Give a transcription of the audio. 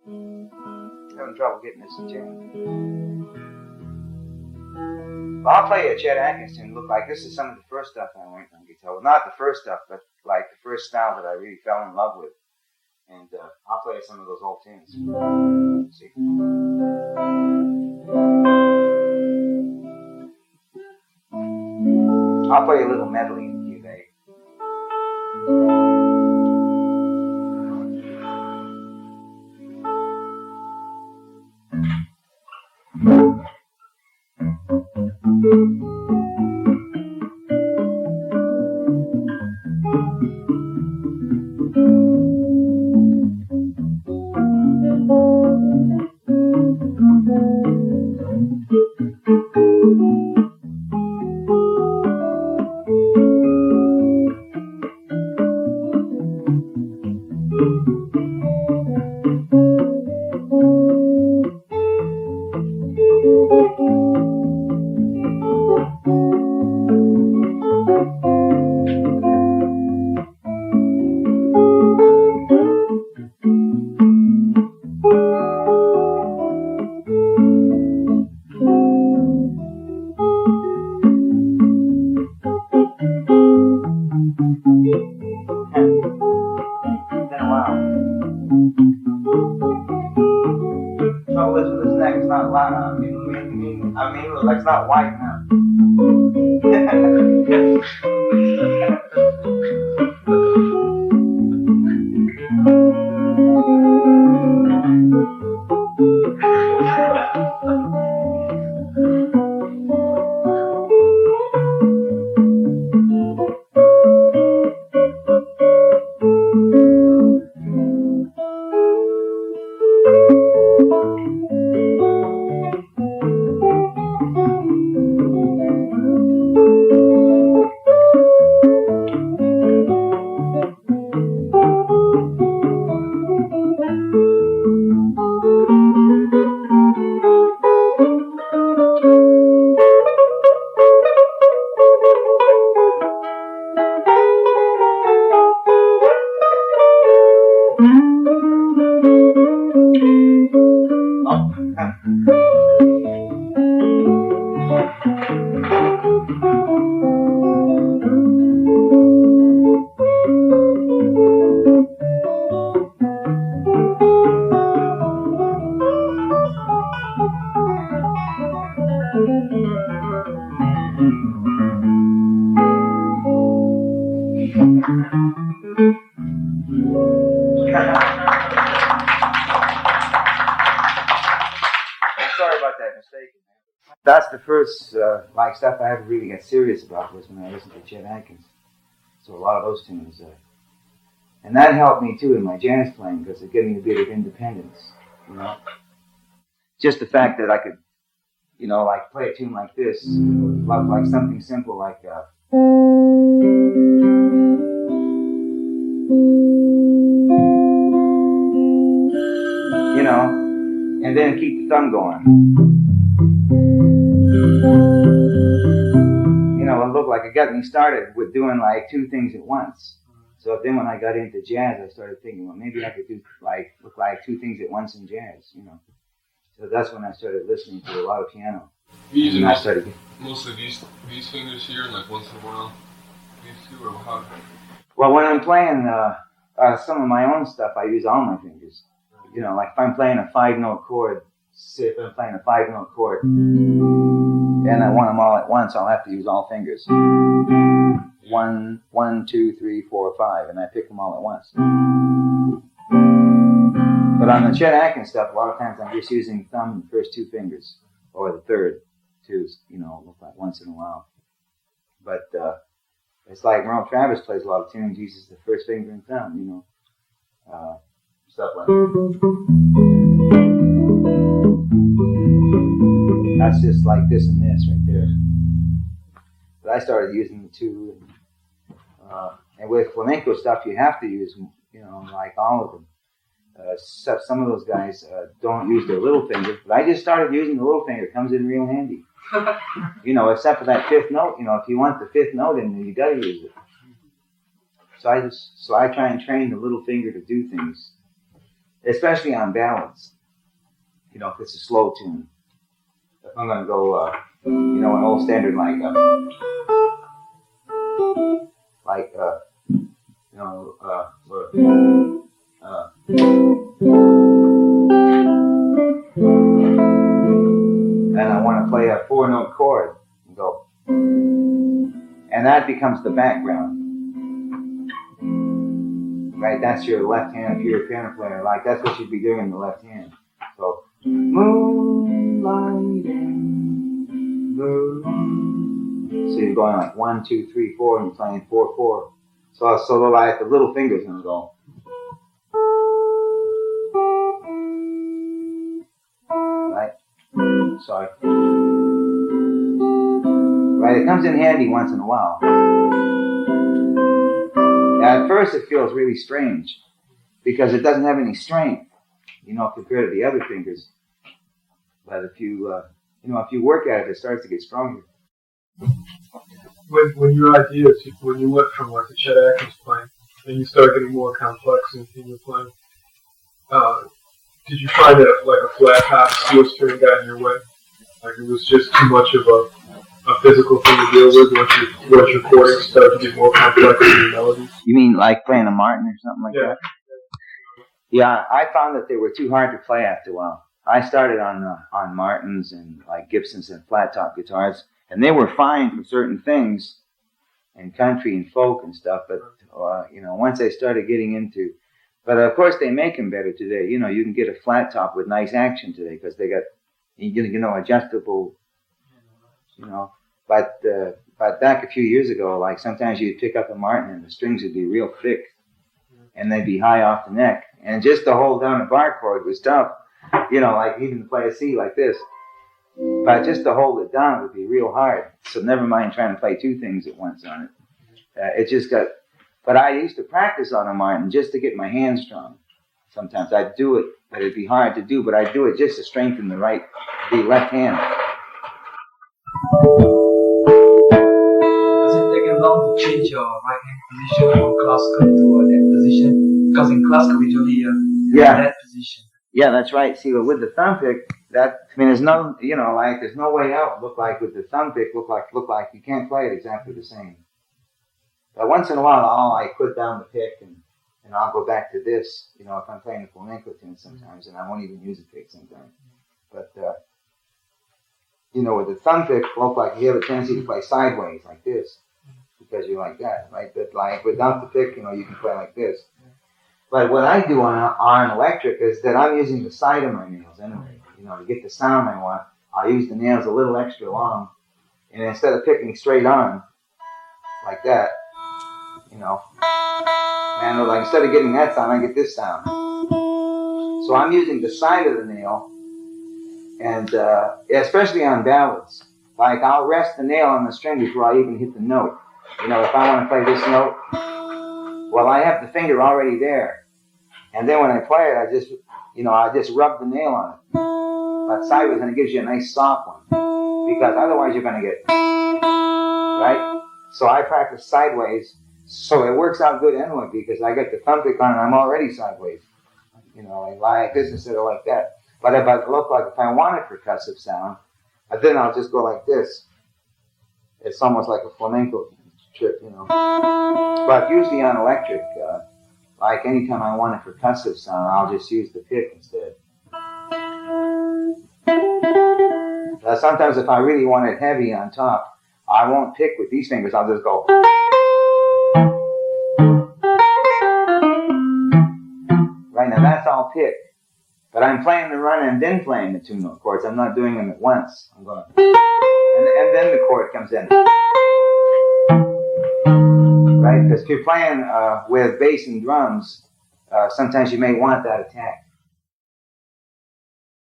Having trouble getting this in tune. Well, I'll play a Chet Atkins tune. Look like this is some of the first stuff I learned on guitar. Well, not the first stuff, but like the first style that I really fell in love with. And I'll play some of those old tunes. See? I'll play a little medley in key of A. It's not white now. That's the first like stuff I ever really got serious about was when I listened to Chet Atkins. So a lot of those tunes, and that helped me too in my jazz playing because it gave me a bit of independence, you know. Just the fact that I could, you know, like play a tune like this, like something simple like, you know, and then keep the thumb going. You know, it looked like it got me started with doing like two things at once. So then when I got into jazz, I started thinking, well, maybe I could do look like two things at once in jazz, you know. So that's when I started listening to a lot of piano. You using mostly these fingers here, and like once in a while these two, or how? Well, when I'm playing some of my own stuff, I use all my fingers. You know, like if I'm playing a 5-note chord, say if I'm playing a 5-note chord, and I want them all at once, I'll have to use all fingers. 1, 2, 3, 4, 5, and I pick them all at once. But on the Chet Atkins stuff, a lot of times I'm just using the thumb and the first two fingers, or the third, too, you know, look like once in a while. But it's like Merle Travis plays a lot of tunes, uses the first finger and thumb, you know, stuff like that. That's just like this and this right there. But I started using the two, and with flamenco stuff, you have to use, you know, like all of them. Except some of those guys don't use their little finger, but I just started using the little finger. It comes in real handy. You know, except for that fifth note. You know, if you want the fifth note in there, you got to use it. So I try and train the little finger to do things. especially on ballads. You know, if it's a slow tune. If I'm going to go, you know, an old standard like, you know, and I want to play a 4-note chord and go, and that becomes the background. Right, that's your left hand if you're a piano player. Like, that's what you'd be doing in the left hand. So, moonlighting, moon. So you're going like 1, 2, 3, 4, and you're playing 4, 4. So like the little fingers gonna go. Right? Sorry. Right, it comes in handy once in a while. At first it feels really strange because it doesn't have any strength, you know, compared to the other fingers. But if you, you know, if you work at it, it starts to get stronger. When your ideas, when you went from like the Chet Atkins playing and you started getting more complex in your playing, did you find that like a flat half steel string got in your way? Like it was just too much of a physical thing to deal with once your chords started to get more complex in your melodies? You mean like playing a Martin or something like that? Yeah, I found that they were too hard to play after a while. I started on Martins and like Gibsons and flat top guitars, and they were fine for certain things, and country and folk and stuff. But you know, once I started getting into, but of course they make them better today. You know, you can get a flat top with nice action today because they got you know adjustable. You know, but back a few years ago, like sometimes you'd pick up a Martin and the strings would be real thick, and they'd be high off the neck, and just to hold down a bar chord was tough. You know, like even to play a C like this. But just to hold it down would be real hard. So never mind trying to play two things at once on it. It just got, but I used to practice on a Martin just to get my hands strong. Sometimes I'd do it, but it'd be hard to do, but I'd do it just to strengthen the left hand. Does it take long to change your right hand position from classical to that position? Because in classical we usually that position. Yeah, that's right. See, with the thumb pick, there's no, you know, like there's no way out. Look like with the thumb pick, look like you can't play it exactly the same. But once in a while, I'll like put down the pick and I'll go back to this. You know, if I'm playing a flamenco tune sometimes, and I won't even use a pick sometimes. But you know, with the thumb pick, look like you have a tendency to play sideways like this because you're like that, right? But like without the pick, you know, you can play like this. But what I do on electric is that I'm using the side of my nails anyway. You know, to get the sound I want, I'll use the nails a little extra long. And instead of picking straight on, like that, you know, and like instead of getting that sound, I get this sound. So I'm using the side of the nail, and especially on ballads. Like I'll rest the nail on the string before I even hit the note. You know, if I want to play this note, well, I have the finger already there. And then when I play it, I just rub the nail on it. But sideways, and it gives you a nice soft one. Because otherwise you're going to get, right? So I practice sideways. So it works out good anyway, because I get the thumb pick on and I'm already sideways. You know, like this instead of like that. But if I look like, if I want a percussive sound, then I'll just go like this. It's almost like a flamenco trip, you know. But usually on electric, like anytime I want a percussive sound, I'll just use the pick instead. Sometimes if I really want it heavy on top, I won't pick with these fingers, I'll just go. Right, now that's all pick. But I'm playing the run and then playing the two note chords. I'm not doing them at once. I'm going, and then the chord comes in. Right? Because if you're playing with bass and drums, sometimes you may want that attack.